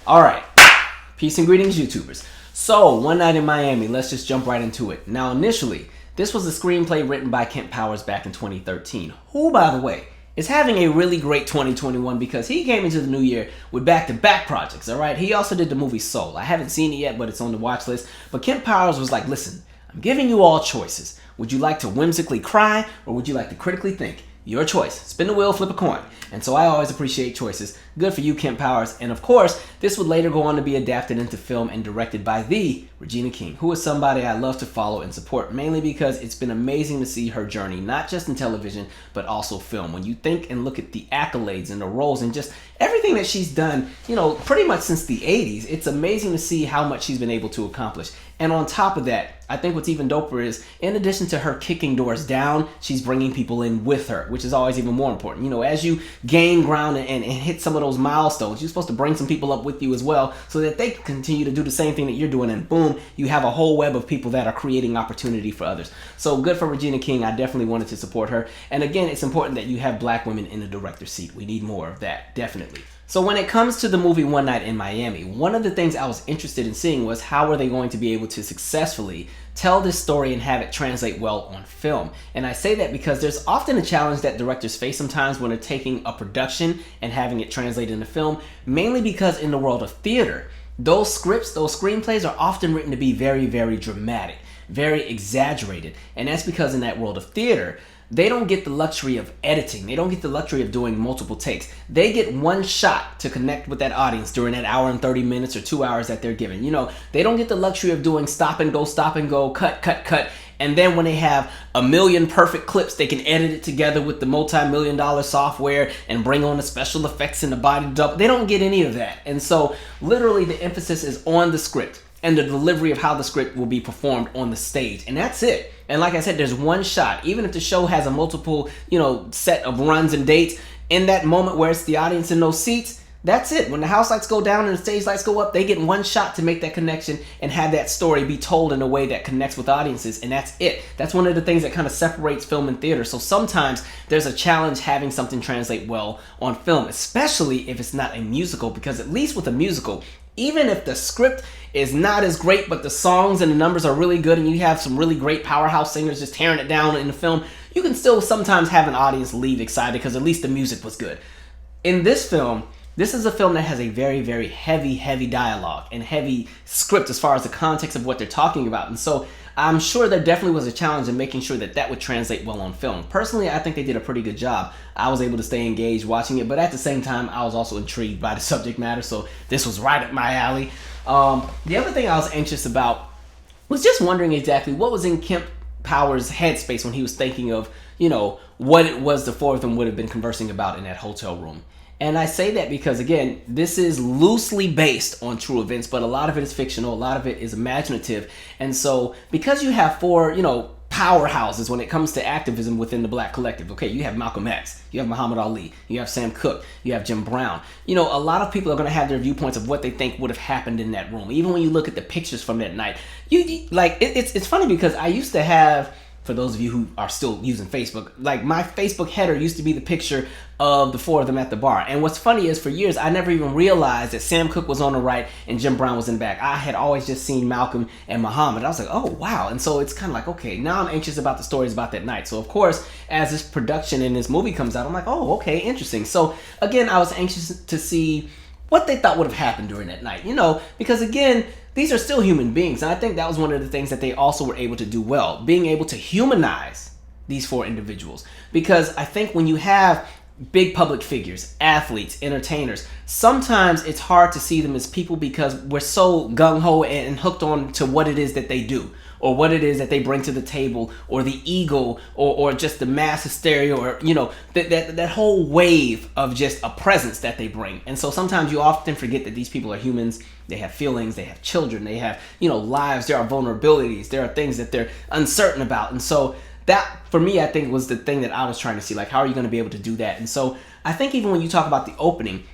All right. Peace and greetings, YouTubers. So, One Night in Miami, let's just jump right into it. Now, initially, this was a screenplay written by Kemp Powers back in 2013, who, by the way, is having a really great 2021 because he came into the new year with back-to-back projects, all right? He also did the movie Soul. I haven't seen it yet, but it's on the watch list. But Kemp Powers was like, listen, I'm giving you all choices. Would you like to whimsically cry, or would you like to critically think? Your choice. Spin the wheel, flip a coin. And so I always appreciate choices. Good for you, Kemp Powers. And of course, this would later go on to be adapted into film and directed by the Regina King, who is somebody I love to follow and support, mainly because it's been amazing to see her journey, not just in television, but also film. When you think and look at the accolades and the roles and just everything that she's done, you know, pretty much since the 80s, it's amazing to see how much she's been able to accomplish. And on top of that, I think what's even doper is, in addition to her kicking doors down, she's bringing people in with her, which is always even more important. You know, as you gain ground and hit some of those milestones, you're supposed to bring some people up with you as well so that they can continue to do the same thing that you're doing. And boom, you have a whole web of people that are creating opportunity for others. So good for Regina King. I definitely wanted to support her. And again, it's important that you have black women in the director's seat. We need more of that, definitely. So when it comes to the movie One Night in Miami, one of the things I was interested in seeing was how are they going to be able to successfully tell this story and have it translate well on film. And I say that because there's often a challenge that directors face sometimes when they're taking a production and having it translate into film, mainly because in the world of theater, those scripts, those screenplays are often written to be very, very dramatic, very exaggerated. And that's because in that world of theater, they don't get the luxury of editing. They don't get the luxury of doing multiple takes. They get one shot to connect with that audience during that hour and 30 minutes or 2 hours that they're given. You know, they don't get the luxury of doing stop and go, cut. And then when they have a million perfect clips, they can edit it together with the multi-million-dollar software and bring on the special effects and the body double. They don't get any of that. And so literally the emphasis is on the script and the delivery of how the script will be performed on the stage. And that's it. And like I said, there's one shot. Even if the show has a multiple, set of runs and dates, in that moment where it's the audience in those seats, that's it. When the house lights go down and the stage lights go up, they get one shot to make that connection and have that story be told in a way that connects with audiences, and that's it. That's one of the things that kind of separates film and theater. So sometimes there's a challenge having something translate well on film, especially if it's not a musical, because at least with a musical, even if the script is not as great, but the songs and the numbers are really good and you have some really great powerhouse singers just tearing it down in the film, you can still sometimes have an audience leave excited because at least the music was good. In this film, this is a film that has a very, very heavy dialogue and heavy script as far as the context of what they're talking about. And so I'm sure there definitely was a challenge in making sure that that would translate well on film. Personally, I think they did a pretty good job. I was able to stay engaged watching it, but at the same time, I was also intrigued by the subject matter, so this was right up my alley. The other thing I was anxious about was just wondering exactly what was in Kemp Powers' headspace when he was thinking of, what it was the four of them would have been conversing about in that hotel room. And I say that because, again, this is loosely based on true events, but a lot of it is fictional, a lot of it is imaginative. And so because you have four, powerhouses when it comes to activism within the black collective. Okay, you have Malcolm X, you have Muhammad Ali, you have Sam Cooke, you have Jim Brown. A lot of people are going to have their viewpoints of what they think would have happened in that room. Even when you look at the pictures from that night, it's funny because I used to have, for those of you who are still using Facebook, like my Facebook header used to be the picture of the four of them at the bar. And what's funny is for years, I never even realized that Sam Cooke was on the right and Jim Brown was in the back. I had always just seen Malcolm and Muhammad. I was like, oh, wow. And so it's kind of like, okay, now I'm anxious about the stories about that night. So of course, as this production in this movie comes out, I'm like, oh, okay, interesting. So again, I was anxious to see what they thought would have happened during that night, because again, these are still human beings. And I think that was one of the things that they also were able to do well, being able to humanize these four individuals. Because I think when you have big public figures, athletes, entertainers, sometimes it's hard to see them as people because we're so gung-ho and hooked on to what it is that they do, or what it is that they bring to the table, or the ego, or just the mass hysteria, or that whole wave of just a presence that they bring. And so sometimes you often forget that these people are humans. They have feelings, they have children, they have lives, there are vulnerabilities, there are things that they're uncertain about. And so that, for me, I think was the thing that I was trying to see, like, how are you going to be able to do that? And so I think even when you talk about the opening,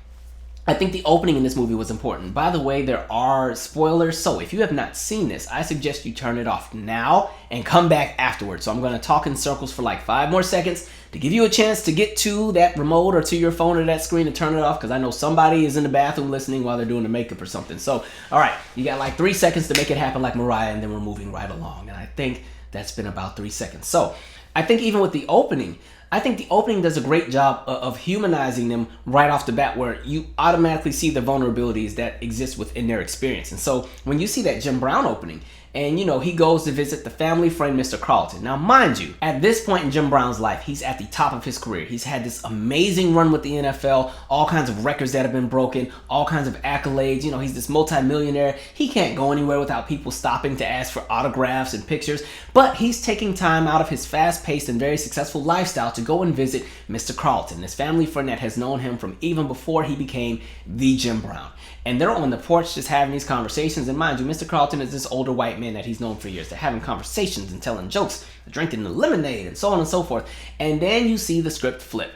I think the opening in this movie was important. By the way, there are spoilers, so if you have not seen this, I suggest you turn it off now and come back afterwards. So I'm going to talk in circles for like 5 more seconds to give you a chance to get to that remote or to your phone or that screen and turn it off, because I know somebody is in the bathroom listening while they're doing the makeup or something. So, all right, you got like 3 seconds to make it happen like Mariah, and then we're moving right along. And I think that's been about 3 seconds. So I think even with the opening, I think the opening does a great job of humanizing them right off the bat, where you automatically see the vulnerabilities that exist within their experience. And so when you see that Jim Brown opening, and he goes to visit the family friend, Mr. Carlton. Now, mind you, at this point in Jim Brown's life, he's at the top of his career. He's had this amazing run with the NFL, all kinds of records that have been broken, all kinds of accolades. He's this multimillionaire. He can't go anywhere without people stopping to ask for autographs and pictures. But he's taking time out of his fast-paced and very successful lifestyle to go and visit Mr. Carlton, this family friend that has known him from even before he became the Jim Brown. And they're on the porch just having these conversations. And mind you, Mr. Carlton is this older white man that he's known for years. They're having conversations and telling jokes, drinking the lemonade, and so on and so forth. And then you see the script flip.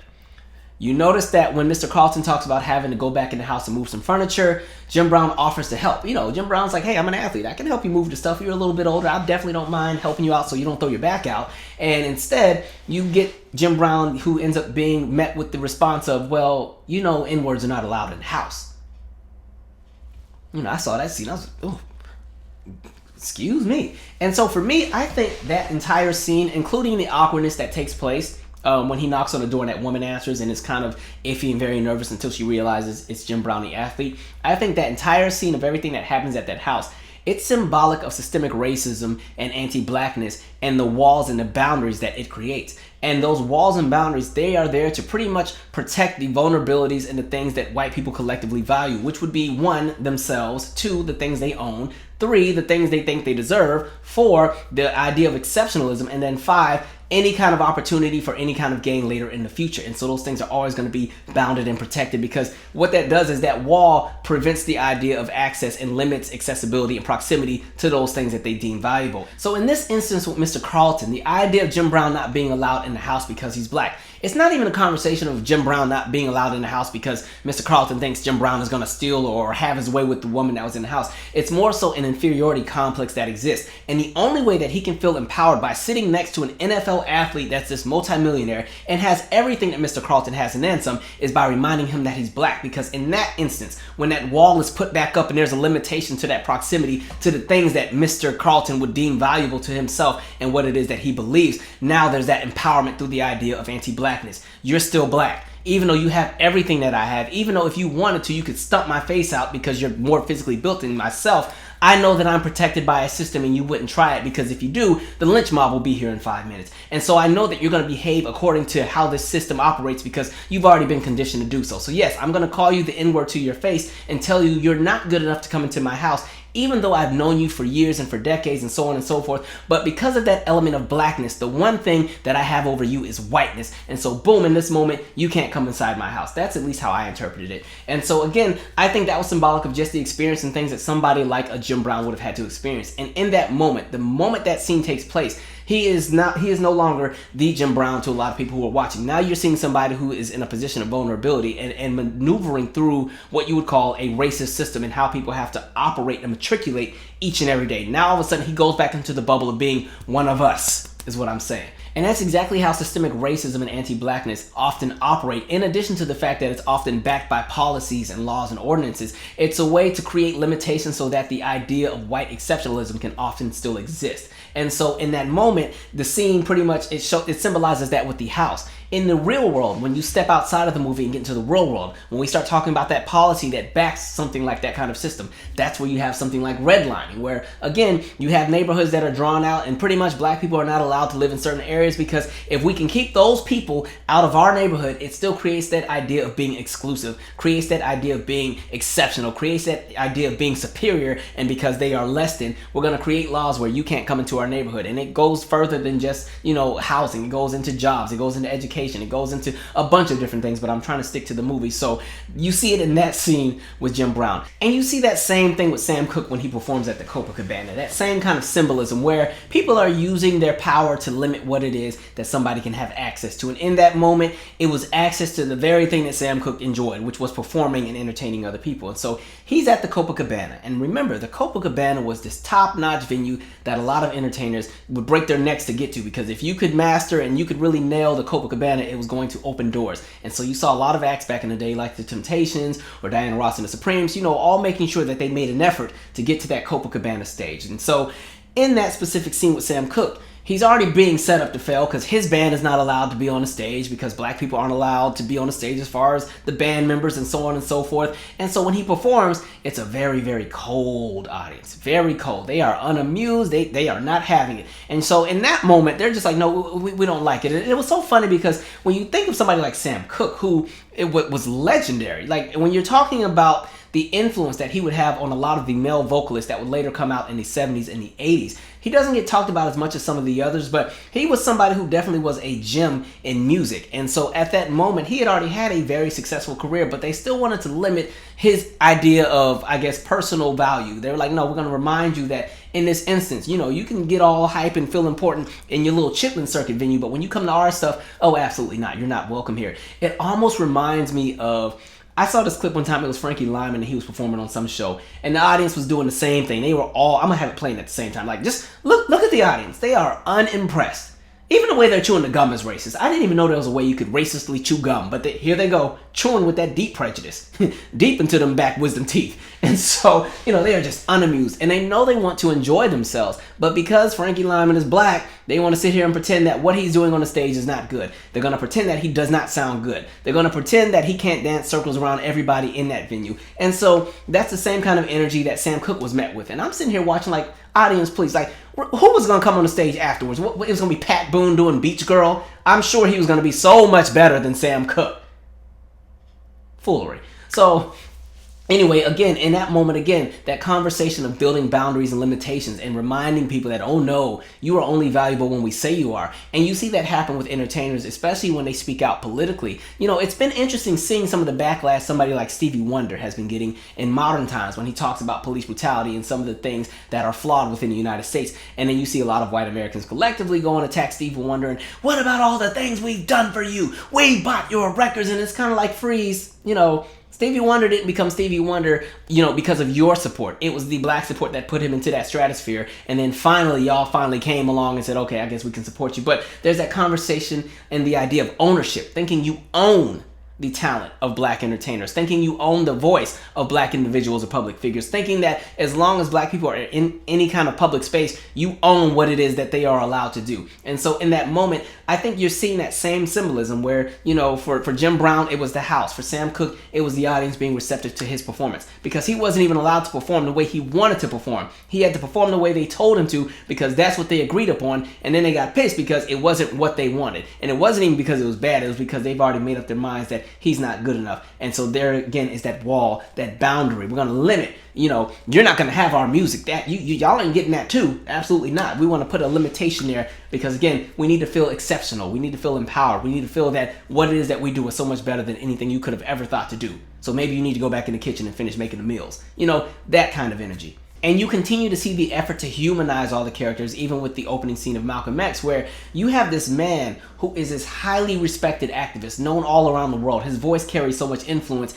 You notice that when Mr. Carlton talks about having to go back in the house and move some furniture, Jim Brown offers to help. Jim Brown's like, hey, I'm an athlete. I can help you move the stuff. You're a little bit older. I definitely don't mind helping you out so you don't throw your back out. And instead, you get Jim Brown, who ends up being met with the response of, well, N-words are not allowed in the house. I saw that scene. I was like, oh, excuse me. And so for me, I think that entire scene, including the awkwardness that takes place when he knocks on the door and that woman answers and is kind of iffy and very nervous until she realizes it's Jim Brown, the athlete. I think that entire scene of everything that happens at that house, it's symbolic of systemic racism and anti-blackness and the walls and the boundaries that it creates. And those walls and boundaries, they are there to pretty much protect the vulnerabilities and the things that white people collectively value, which would be 1, themselves, 2, the things they own, 3, the things they think they deserve, 4, the idea of exceptionalism, and then 5, any kind of opportunity for any kind of gain later in the future. And so those things are always going to be bounded and protected, because what that does is that wall prevents the idea of access and limits accessibility and proximity to those things that they deem valuable. So in this instance with Mr. Carlton, the idea of Jim Brown not being allowed in the house because he's black, it's not even a conversation of Jim Brown not being allowed in the house because Mr. Carlton thinks Jim Brown is going to steal or have his way with the woman that was in the house. It's more so an inferiority complex that exists. And the only way that he can feel empowered by sitting next to an NFL athlete that's this multimillionaire and has everything that Mr. Carlton has and then some is by reminding him that he's black. Because in that instance, when that wall is put back up and there's a limitation to that proximity to the things that Mr. Carlton would deem valuable to himself and what it is that he believes, now there's that empowerment through the idea of anti-blackness. You're still black. Even though you have everything that I have, even though if you wanted to, you could stump my face out because you're more physically built than myself, I know that I'm protected by a system and you wouldn't try it, because if you do, the lynch mob will be here in 5 minutes. And so I know that you're going to behave according to how this system operates because you've already been conditioned to do so. So yes, I'm going to call you the N-word to your face and tell you you're not good enough to come into my house, even though I've known you for years and for decades and so on and so forth. But because of that element of blackness, the one thing that I have over you is whiteness. And so boom, in this moment, you can't come inside my house. That's at least how I interpreted it. And so again, I think that was symbolic of just the experience and things that somebody like a Jim Brown would have had to experience. And in that moment, the moment that scene takes place, he is no longer the Jim Brown to a lot of people who are watching. Now you're seeing somebody who is in a position of vulnerability and maneuvering through what you would call a racist system and how people have to operate and matriculate each and every day. Now all of a sudden he goes back into the bubble of being one of us, is what I'm saying. And that's exactly how systemic racism and anti-blackness often operate. In addition to the fact that it's often backed by policies and laws and ordinances, it's a way to create limitations so that the idea of white exceptionalism can often still exist. And so in that moment, the scene pretty much, it symbolizes that with the house. In the real world, when you step outside of the movie and get into the real world, when we start talking about that policy that backs something like that kind of system, that's where you have something like redlining, where again, you have neighborhoods that are drawn out and pretty much black people are not allowed to live in certain areas, because if we can keep those people out of our neighborhood, it still creates that idea of being exclusive, creates that idea of being exceptional, creates that idea of being superior, and because they are less than, we're going to create laws where you can't come into our neighborhood. And it goes further than just, housing. It goes into jobs, it goes into education. education. It goes into a bunch of different things, but I'm trying to stick to the movie. So you see it in that scene with Jim Brown. And you see that same thing with Sam Cooke when he performs at the Copacabana. That same kind of symbolism where people are using their power to limit what it is that somebody can have access to. And in that moment, it was access to the very thing that Sam Cooke enjoyed, which was performing and entertaining other people. And so he's at the Copacabana. And remember, the Copacabana was this top-notch venue that a lot of entertainers would break their necks to get to, because if you could master and you could really nail the Copacabana, it was going to open doors. And so you saw a lot of acts back in the day like the Temptations or Diana Ross and the Supremes, all making sure that they made an effort to get to that Copacabana stage. And so in that specific scene with Sam Cooke, he's already being set up to fail because his band is not allowed to be on the stage because black people aren't allowed to be on the stage as far as the band members and so on and so forth. And so when he performs, it's a very, very cold audience. Very cold. They are unamused. They are not having it. And so in that moment, they're just like, no, we don't like it. And it was so funny because when you think of somebody like Sam Cooke, who was legendary, like when you're talking about the influence that he would have on a lot of the male vocalists that would later come out in the 70s and the 80s. He doesn't get talked about as much as some of the others, but he was somebody who definitely was a gem in music. And so at that moment, he had already had a very successful career, but they still wanted to limit his idea of, I guess, personal value. They were like, no, we're going to remind you that in this instance, you can get all hype and feel important in your little Chitlin Circuit venue, but when you come to our stuff, oh, absolutely not. You're not welcome here. It almost reminds me of, I saw this clip one time. It was Frankie Lyman, and he was performing on some show, and the audience was doing the same thing. They were all, I'm gonna have it playing at the same time. Like, just look at the audience. They are unimpressed. Even the way they're chewing the gum is racist. I didn't even know there was a way you could racistly chew gum, but here they go, chewing with that deep prejudice, deep into them back wisdom teeth. And so, they are just unamused, and they know they want to enjoy themselves, but because Frankie Lyman is black, they want to sit here and pretend that what he's doing on the stage is not good. They're going to pretend that he does not sound good. They're going to pretend that he can't dance circles around everybody in that venue. And so that's the same kind of energy that Sam Cooke was met with. And I'm sitting here watching like, audience, please, like, who was going to come on the stage afterwards? It was going to be Pat Boone doing Beach Girl? I'm sure he was going to be so much better than Sam Cooke. Foolery. So anyway, again, in that moment, that conversation of building boundaries and limitations and reminding people that, oh no, you are only valuable when we say you are. And you see that happen with entertainers, especially when they speak out politically. It's been interesting seeing some of the backlash somebody like Stevie Wonder has been getting in modern times when he talks about police brutality and some of the things that are flawed within the United States. And then you see a lot of white Americans collectively go and attack Stevie Wonder and, what about all the things we've done for you? We bought your records. And it's kind of like, freeze, Stevie Wonder didn't become Stevie Wonder, because of your support. It was the black support that put him into that stratosphere. And then finally, y'all came along and said, okay, I guess we can support you. But there's that conversation and the idea of ownership, thinking you own the talent of black entertainers, thinking you own the voice of black individuals or public figures, thinking that as long as black people are in any kind of public space, you own what it is that they are allowed to do. And so in that moment, I think you're seeing that same symbolism where, for Jim Brown, it was the house. For Sam Cooke, it was the audience being receptive to his performance, because he wasn't even allowed to perform the way he wanted to perform. He had to perform the way they told him to, because that's what they agreed upon. And then they got pissed because it wasn't what they wanted. And it wasn't even because it was bad. It was because they've already made up their minds that he's not good enough. And so there again is that wall, that boundary. We're going to limit, you're not going to have our music. That y'all ain't getting that too. Absolutely not. We want to put a limitation there because, again, we need to feel exceptional. We need to feel empowered. We need to feel that what it is that we do is so much better than anything you could have ever thought to do. So maybe you need to go back in the kitchen and finish making the meals. That kind of energy. And you continue to see the effort to humanize all the characters, even with the opening scene of Malcolm X, where you have this man who is this highly respected activist, known all around the world. His voice carries so much influence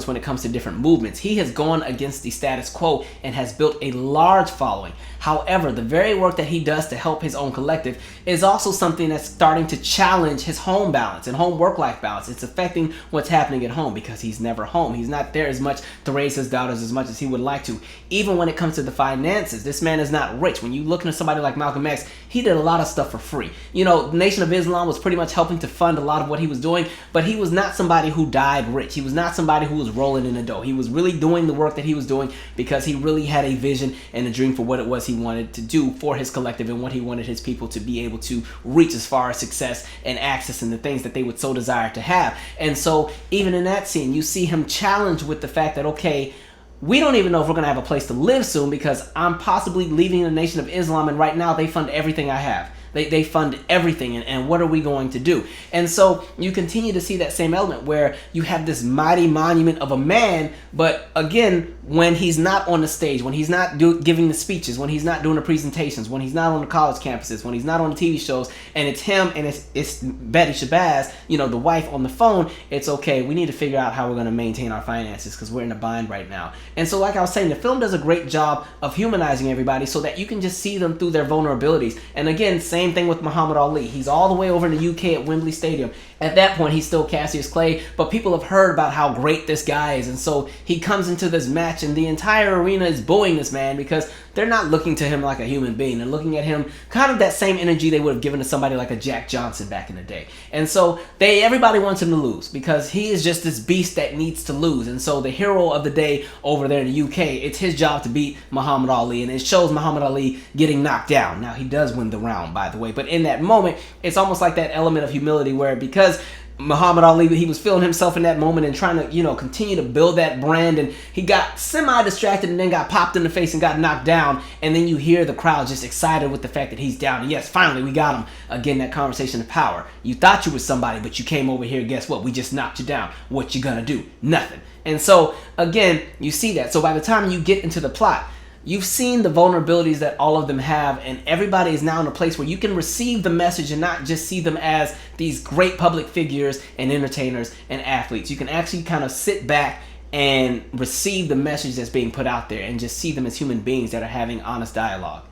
when it comes to different movements. He has gone against the status quo and has built a large following. However, the very work that he does to help his own collective is also something that's starting to challenge his home balance and home work-life balance. It's affecting what's happening at home because he's never home. He's not there as much to raise his daughters as much as he would like to. Even when it comes to the finances, this man is not rich. When you look into somebody like Malcolm X, he did a lot of stuff for free. The Nation of Islam was pretty much helping to fund a lot of what he was doing, but he was not somebody who died rich. He was not somebody who was rolling in the dough. He was really doing the work that he was doing because he really had a vision and a dream for what it was he wanted to do for his collective and what he wanted his people to be able to reach as far as success and access and the things that they would so desire to have. And so even in that scene, you see him challenged with the fact that, okay, we don't even know if we're going to have a place to live soon because I'm possibly leaving the Nation of Islam, and right now they fund everything I have. They fund everything, and what are we going to do? And so you continue to see that same element where you have this mighty monument of a man, but again, when he's not on the stage, when he's not giving the speeches, when he's not doing the presentations, when he's not on the college campuses, when he's not on the TV shows, and it's him and it's Betty Shabazz, the wife on the phone, it's okay. We need to figure out how we're going to maintain our finances because we're in a bind right now. And so like I was saying, the film does a great job of humanizing everybody so that you can just see them through their vulnerabilities. And again, same thing with Muhammad Ali. He's all the way over in the UK at Wembley Stadium. At that point, he's still Cassius Clay, but people have heard about how great this guy is. And so he comes into this match and the entire arena is booing this man because they're not looking to him like a human being. They're looking at him kind of that same energy they would have given to somebody like a Jack Johnson back in the day. And so everybody wants him to lose because he is just this beast that needs to lose. And so the hero of the day over there in the UK, it's his job to beat Muhammad Ali. And it shows Muhammad Ali getting knocked down. Now, he does win the round, by the way. But in that moment, it's almost like that element of humility where because Muhammad Ali, he was feeling himself in that moment and trying to, continue to build that brand, and he got semi-distracted and then got popped in the face and got knocked down, and then you hear the crowd just excited with the fact that he's down, and yes, finally we got him. Again, that conversation of power. You thought you was somebody, but you came over here, guess what? We just knocked you down. What you gonna do? Nothing. And so, again, you see that. So by the time you get into the plot, you've seen the vulnerabilities that all of them have, and everybody is now in a place where you can receive the message and not just see them as these great public figures and entertainers and athletes. You can actually kind of sit back and receive the message that's being put out there and just see them as human beings that are having honest dialogue.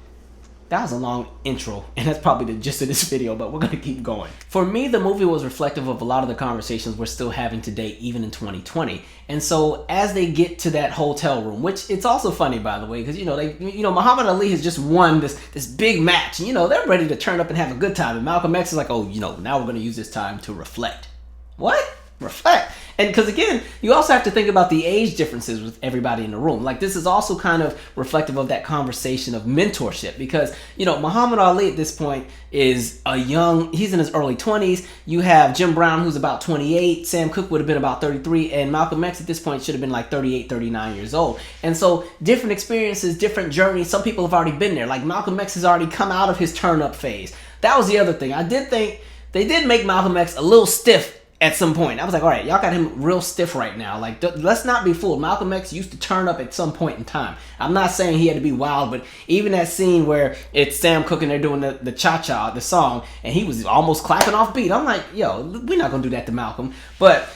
That was a long intro, and that's probably the gist of this video, but we're going to keep going. For me, the movie was reflective of a lot of the conversations we're still having today, even in 2020. And so as they get to that hotel room, which it's also funny, by the way, because, Muhammad Ali has just won this big match, and, they're ready to turn up and have a good time. And Malcolm X is like, oh, now we're going to use this time to reflect. What? Reflect? And because again, you also have to think about the age differences with everybody in the room. Like, this is also kind of reflective of that conversation of mentorship because, Muhammad Ali at this point is he's in his early 20s. You have Jim Brown, who's about 28. Sam Cooke would have been about 33. And Malcolm X at this point should have been like 38, 39 years old. And so different experiences, different journeys. Some people have already been there. Like, Malcolm X has already come out of his turn-up phase. That was the other thing. I did think they did make Malcolm X a little stiff at some point. I was like, all right, y'all got him real stiff right now. Like, let's not be fooled. Malcolm X used to turn up at some point in time. I'm not saying he had to be wild, but even that scene where it's Sam Cooke and they're doing the cha-cha, the song, and he was almost clapping off beat. I'm like, yo, we're not gonna do that to Malcolm. But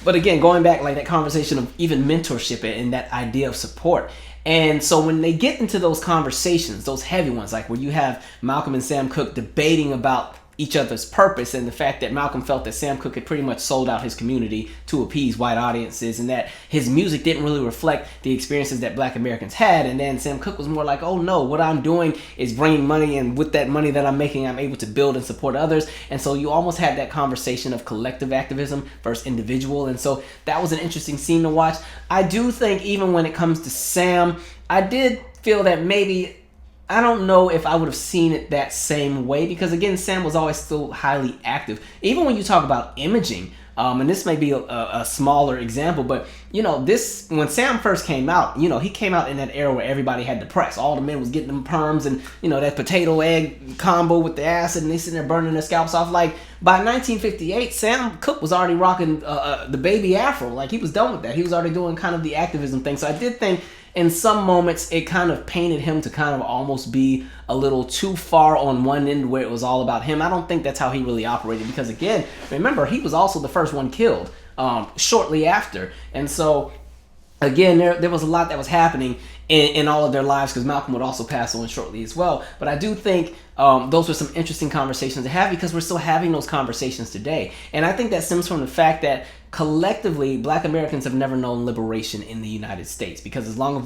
again, going back, like that conversation of even mentorship and that idea of support. And so when they get into those conversations, those heavy ones, like where you have Malcolm and Sam Cooke debating about each other's purpose and the fact that Malcolm felt that Sam Cooke had pretty much sold out his community to appease white audiences and that his music didn't really reflect the experiences that black Americans had. And then Sam Cooke was more like, oh no, what I'm doing is bringing money, and with that money that I'm making, I'm able to build and support others. And so you almost had that conversation of collective activism versus individual. And so that was an interesting scene to watch. I do think even when it comes to Sam, I did feel that maybe, I don't know if I would have seen it that same way because, again, Sam was always still highly active. Even when you talk about imaging, and this may be a smaller example, but, when Sam first came out, he came out in that era where everybody had the press. All the men was getting them perms and, that potato egg combo with the acid, and they sitting there burning their scalps off. Like, by 1958, Sam Cooke was already rocking the baby afro. Like, he was done with that. He was already doing kind of the activism thing. So I did think in some moments it kind of painted him to kind of almost be a little too far on one end where it was all about him. I don't think that's how he really operated because, again, remember, he was also the first one killed shortly after. And so, again, there was a lot that was happening in all of their lives because Malcolm would also pass on shortly as well. But I do think those were some interesting conversations to have because we're still having those conversations today. And I think that stems from the fact that collectively, black Americans have never known liberation in the United States because as long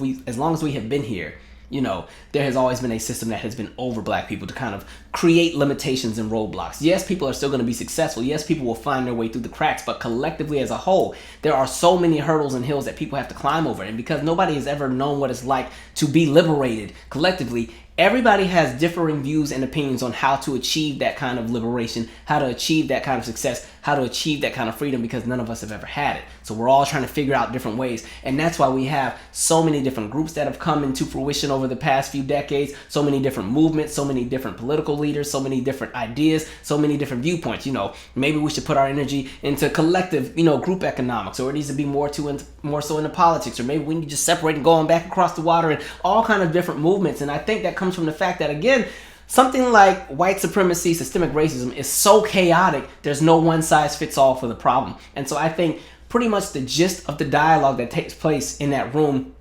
as we have been here, there has always been a system that has been over black people to kind of create limitations and roadblocks. Yes, people are still going to be successful. Yes, people will find their way through the cracks, but collectively as a whole, there are so many hurdles and hills that people have to climb over. And because nobody has ever known what it's like to be liberated collectively, everybody has differing views and opinions on how to achieve that kind of liberation, how to achieve that kind of success, how to achieve that kind of freedom, because none of us have ever had it. So we're all trying to figure out different ways. And that's why we have so many different groups that have come into fruition over the past few decades, so many different movements, so many different political leaders, so many different ideas, so many different viewpoints. Maybe we should put our energy into collective, group economics, or it needs to be more so into politics, or maybe we need to just separate and going back across the water, and all kind of different movements. And I think that comes from the fact that, again, something like white supremacy, systemic racism is so chaotic, there's no one size fits all for the problem. And so I think pretty much the gist of the dialogue that takes place in that room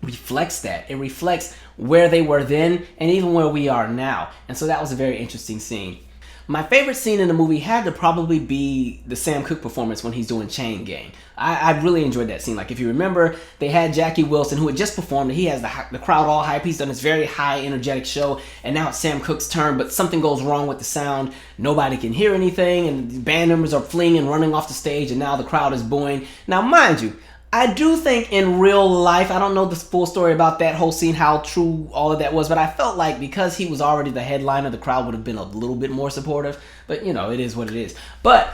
reflects that. It reflects where they were then and even where we are now. And so that was a very interesting scene. My favorite scene in the movie had to probably be the Sam Cooke performance when he's doing Chain Gang. I really enjoyed that scene. Like, if you remember, they had Jackie Wilson, who had just performed. He has the crowd all hype. He's done this very high, energetic show, and now it's Sam Cooke's turn, but something goes wrong with the sound. Nobody can hear anything, and the band members are fleeing and running off the stage, and now the crowd is booing. Now, mind you, I do think in real life, I don't know the full story about that whole scene, how true all of that was, but I felt like because he was already the headliner, the crowd would have been a little bit more supportive. But, it is what it is. But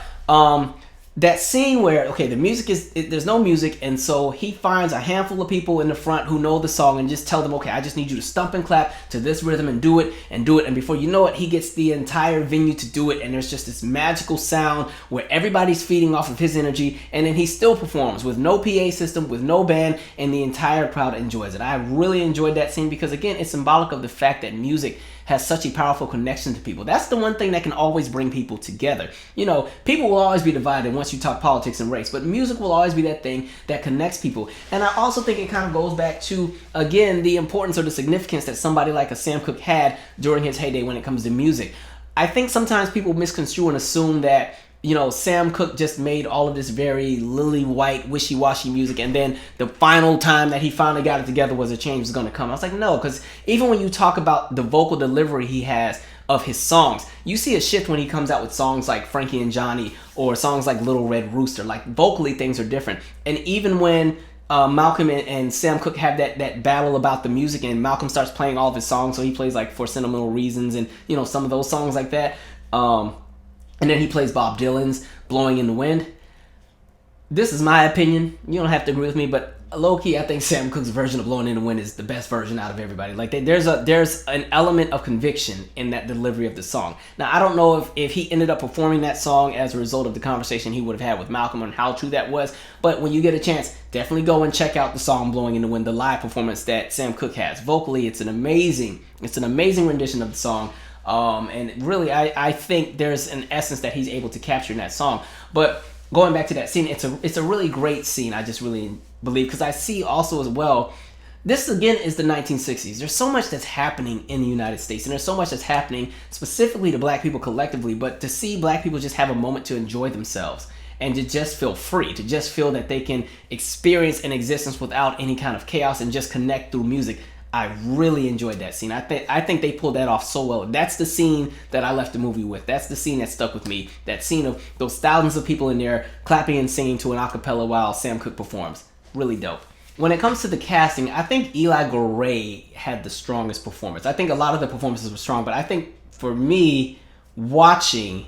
that scene where, okay, the music there's no music, and so he finds a handful of people in the front who know the song and just tell them, okay, I just need you to stomp and clap to this rhythm and do it. And before you know it, he gets the entire venue to do it, and there's just this magical sound where everybody's feeding off of his energy, and then he still performs with no PA system, with no band, and the entire crowd enjoys it. I really enjoyed that scene because, again, it's symbolic of the fact that music has such a powerful connection to people. That's the one thing that can always bring people together. People will always be divided once you talk politics and race, but music will always be that thing that connects people. And I also think it kind of goes back to, again, the importance or the significance that somebody like a Sam Cooke had during his heyday when it comes to music. I think sometimes people misconstrue and assume that Sam Cooke just made all of this very lily white, wishy-washy music, and then the final time that he finally got it together was a change was going to come. I was like, no, because even when you talk about the vocal delivery he has of his songs, you see a shift when he comes out with songs like Frankie and Johnny or songs like Little Red Rooster. Like, vocally, things are different. And even when Malcolm and Sam Cooke have that battle about the music, and Malcolm starts playing all of his songs, so he plays like For Sentimental Reasons and some of those songs like that, and then he plays Bob Dylan's Blowing in the Wind. This is my opinion. You don't have to agree with me, but low-key, I think Sam Cooke's version of Blowing in the Wind is the best version out of everybody. Like, there's an element of conviction in that delivery of the song. Now, I don't know if he ended up performing that song as a result of the conversation he would have had with Malcolm and how true that was, but when you get a chance, definitely go and check out the song Blowing in the Wind, the live performance that Sam Cooke has. Vocally, it's an amazing rendition of the song. And really, I think there's an essence that he's able to capture in that song. But going back to that scene, it's a really great scene. I just really believe, because I see also as well, this again is the 1960s. There's so much that's happening in the United States, and there's so much that's happening specifically to black people collectively, but to see black people just have a moment to enjoy themselves and to just feel free, to just feel that they can experience an existence without any kind of chaos and just connect through music. I really enjoyed that scene. I think they pulled that off so well. That's the scene that I left the movie with. That's the scene that stuck with me. That scene of those thousands of people in there clapping and singing to an acapella while Sam Cooke performs. Really dope. When it comes to the casting, I think Eli Goree had the strongest performance. I think a lot of the performances were strong, but I think for me, watching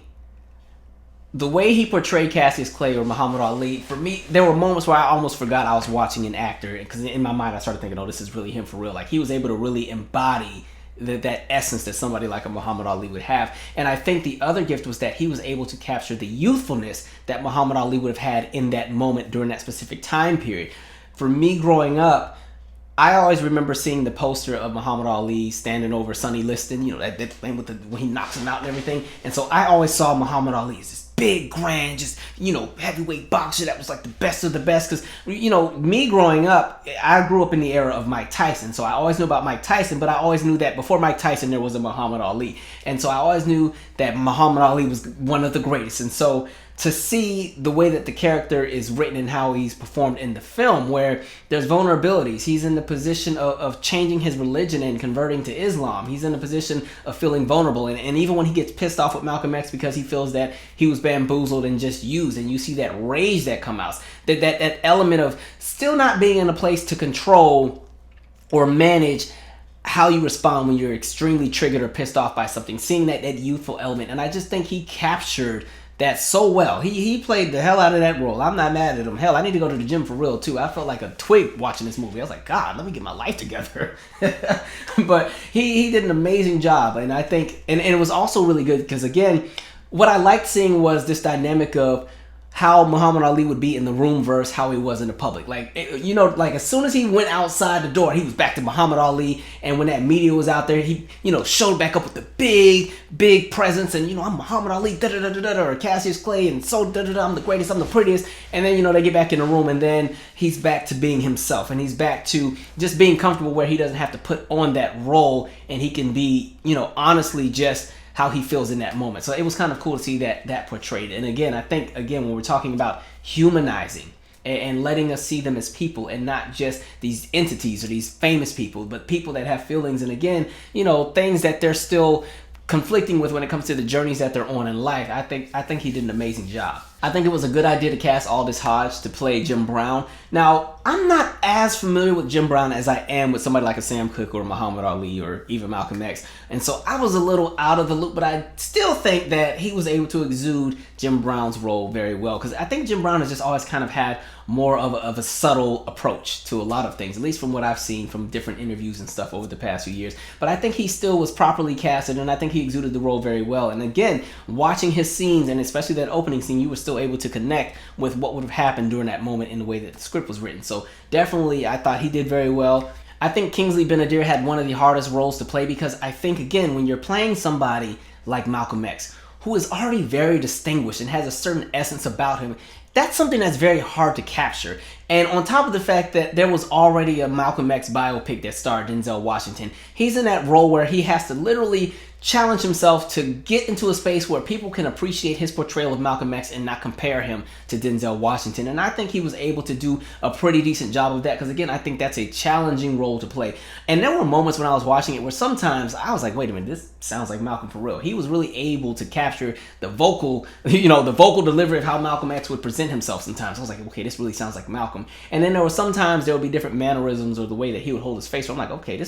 the way he portrayed Cassius Clay or Muhammad Ali, for me, there were moments where I almost forgot I was watching an actor, because in my mind I started thinking, oh, this is really him for real. Like, he was able to really embody that essence that somebody like a Muhammad Ali would have. And I think the other gift was that he was able to capture the youthfulness that Muhammad Ali would have had in that moment during that specific time period. For me growing up, I always remember seeing the poster of Muhammad Ali standing over Sonny Liston, that thing with when he knocks him out and everything. And so I always saw Muhammad Ali as this big, grand, just, heavyweight boxer that was like the best of the best. Because, me growing up, I grew up in the era of Mike Tyson. So I always knew about Mike Tyson, but I always knew that before Mike Tyson, there was a Muhammad Ali. And so I always knew that Muhammad Ali was one of the greatest. And so to see the way that the character is written and how he's performed in the film, where there's vulnerabilities. He's in the position of changing his religion and converting to Islam. He's in the position of feeling vulnerable. And even when he gets pissed off with Malcolm X because he feels that he was bamboozled and just used, and you see that rage that come out, that element of still not being in a place to control or manage how you respond when you're extremely triggered or pissed off by something, seeing that youthful element. And I just think he captured that so well. He played the hell out of that role. I'm not mad at him. Hell, I need to go to the gym for real too. I felt like a twig watching this movie. I was like, God, let me get my life together. But he did an amazing job. And I think, and it was also really good because, again, what I liked seeing was this dynamic of how Muhammad Ali would be in the room versus how he was in the public. Like, like as soon as he went outside the door, he was back to Muhammad Ali. And when that media was out there, he, showed back up with the big presence. And, I'm Muhammad Ali, da-da-da-da-da, or Cassius Clay, and so da-da-da, I'm the greatest, I'm the prettiest. And then, they get back in the room, and then he's back to being himself. And he's back to just being comfortable where he doesn't have to put on that role. And he can be, honestly just how he feels in that moment. So it was kind of cool to see that portrayed. And again, I think, when we're talking about humanizing and letting us see them as people and not just these entities or these famous people, but people that have feelings and, again, things that they're still conflicting with when it comes to the journeys that they're on in life. I think he did an amazing job. I think it was a good idea to cast Aldis Hodge to play Jim Brown. Now, I'm not as familiar with Jim Brown as I am with somebody like a Sam Cooke or Muhammad Ali or even Malcolm X. And so I was a little out of the loop, but I still think that he was able to exude Jim Brown's role very well. Because I think Jim Brown has just always kind of had more of a subtle approach to a lot of things, at least from what I've seen from different interviews and stuff over the past few years. But I think he still was properly casted, and I think he exuded the role very well. And again, watching his scenes, and especially that opening scene, you were still able to connect with what would have happened during that moment in the way that the script was written. So definitely, I thought he did very well. I think Kingsley Ben-Adir had one of the hardest roles to play because I think, again, when you're playing somebody like Malcolm X, who is already very distinguished and has a certain essence about him, that's something that's very hard to capture. And on top of the fact that there was already a Malcolm X biopic that starred Denzel Washington, he's in that role where he has to literally challenge himself to get into a space where people can appreciate his portrayal of Malcolm X and not compare him to Denzel Washington. And I think he was able to do a pretty decent job of that because, again, I think that's a challenging role to play. And there were moments when I was watching it where sometimes I was like, wait a minute, this sounds like Malcolm for real. He was really able to capture the vocal, the vocal delivery of how Malcolm X would present himself sometimes. I was like, okay, this really sounds like Malcolm. And then there were sometimes there would be different mannerisms or the way that he would hold his face where I'm like, okay,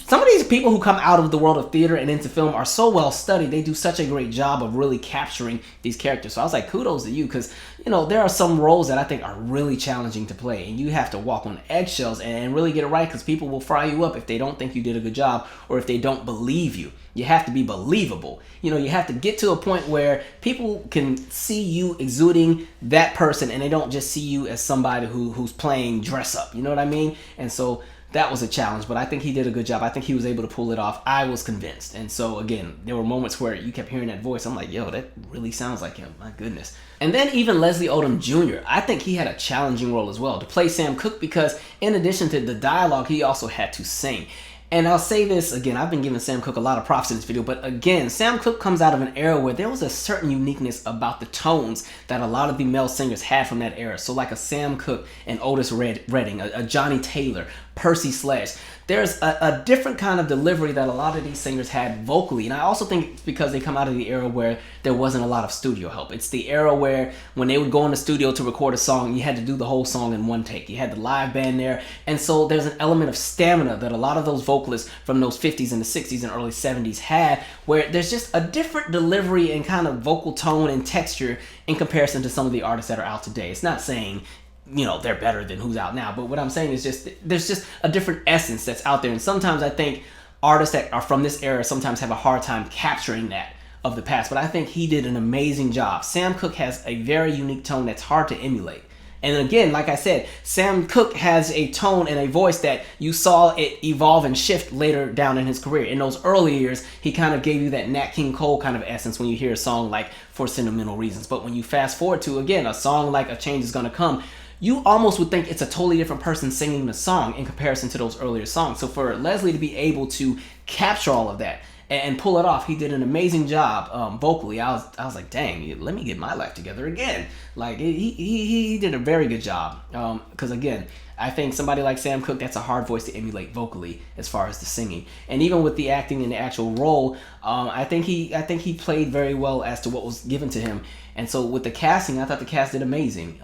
some of these people who come out of the world of theater and into film are so well studied. They do such a great job of really capturing these characters. So I was like, kudos to you, because there are some roles that I think are really challenging to play, and you have to walk on eggshells and really get it right, because people will fry you up if they don't think you did a good job or if they don't believe you. You have to be believable. You have to get to a point where people can see you exuding that person and they don't just see you as somebody who's playing dress up. You know what I mean? And so that was a challenge, but I think he did a good job. I think he was able to pull it off. I was convinced. And so, again, there were moments where you kept hearing that voice. I'm like, yo, that really sounds like him. My goodness. And then even Leslie Odom Jr., I think he had a challenging role as well to play Sam Cooke, because in addition to the dialogue, he also had to sing. And I'll say this again, I've been giving Sam Cooke a lot of props in this video, but again, Sam Cooke comes out of an era where there was a certain uniqueness about the tones that a lot of the male singers had from that era. So like a Sam Cooke and Otis Redding, a Johnny Taylor, Percy Sledge. There's a different kind of delivery that a lot of these singers had vocally. And I also think it's because they come out of the era where there wasn't a lot of studio help. It's the era where when they would go in the studio to record a song, you had to do the whole song in one take. You had the live band there. And so there's an element of stamina that a lot of those vocalists from those 50s and the 60s and early 70s had, where there's just a different delivery and kind of vocal tone and texture in comparison to some of the artists that are out today. It's not saying they're better than who's out now. But what I'm saying is just there's just a different essence that's out there. And sometimes I think artists that are from this era sometimes have a hard time capturing that of the past. But I think he did an amazing job. Sam Cooke has a very unique tone that's hard to emulate. And again, like I said, Sam Cooke has a tone and a voice that you saw it evolve and shift later down in his career. In those early years, he kind of gave you that Nat King Cole kind of essence when you hear a song like For Sentimental Reasons. But when you fast forward to, again, a song like A Change Is Gonna Come, you almost would think it's a totally different person singing the song in comparison to those earlier songs. So for Leslie to be able to capture all of that and pull it off, he did an amazing job vocally. I was like, dang, let me get my life together again. Like, he did a very good job. Because again, I think somebody like Sam Cooke, that's a hard voice to emulate vocally as far as the singing. And even with the acting and the actual role, I think he played very well as to what was given to him. And so with the casting, I thought the cast did amazing.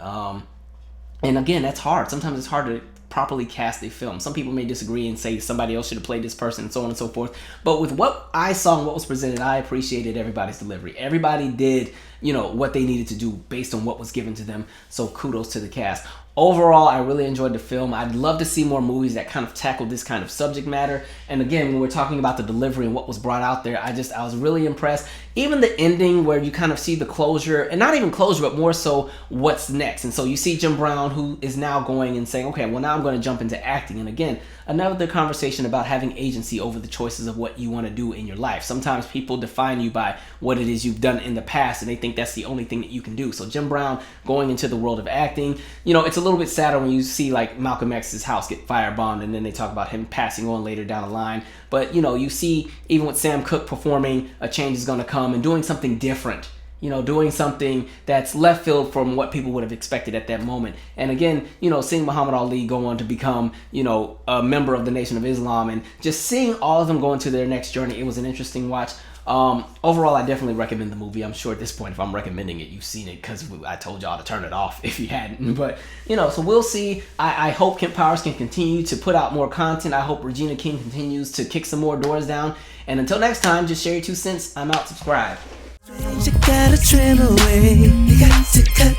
And again, that's hard. Sometimes it's hard to properly cast a film. Some people may disagree and say somebody else should have played this person and so on and so forth. But with what I saw and what was presented, I appreciated everybody's delivery. Everybody did, what they needed to do based on what was given to them. So kudos to the cast. Overall, I really enjoyed the film. I'd love to see more movies that kind of tackle this kind of subject matter. And again, when we're talking about the delivery and what was brought out there, I was really impressed. Even the ending where you kind of see the closure, and not even closure, but more so what's next. And so you see Jim Brown, who is now going and saying, okay, well, now I'm going to jump into acting. And again, another conversation about having agency over the choices of what you want to do in your life. Sometimes people define you by what it is you've done in the past, and they think that's the only thing that you can do. So Jim Brown going into the world of acting, it's a little bit sadder when you see like Malcolm X's house get firebombed, and then they talk about him passing on later down the line. But you see even with Sam Cooke performing A Change Is Gonna Come and doing something different, doing something that's left field from what people would have expected at that moment. And again, seeing Muhammad Ali go on to become, a member of the Nation of Islam, and just seeing all of them go into their next journey, it was an interesting watch. Overall, I definitely recommend the movie. I'm sure at this point, if I'm recommending it, you've seen it, because I told y'all to turn it off if you hadn't. But, so we'll see. I hope Kemp Powers can continue to put out more content. I hope Regina King continues to kick some more doors down. And until next time, just share your 2 cents. I'm out. Subscribe. You gotta trim away. You got to cut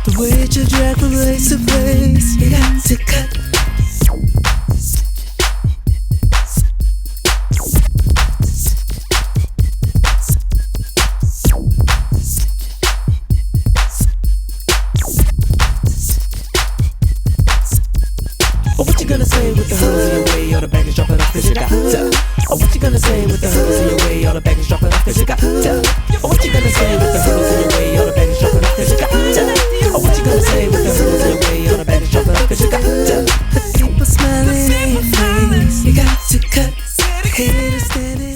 the weight you drag from place to place. You got to cut. What you gonna say with the hose in your way, or the baggage dropping off cause you got to? What you gonna say with the hose in your way, or the baggage dropping off cause you got to? What you gonna say with the hose in your way, or the baggage dropping off cause you got to? What you gonna say with the hose in your way, or the baggage dropping off cause you got to? People smiling in your face, you got to cut. Haters standing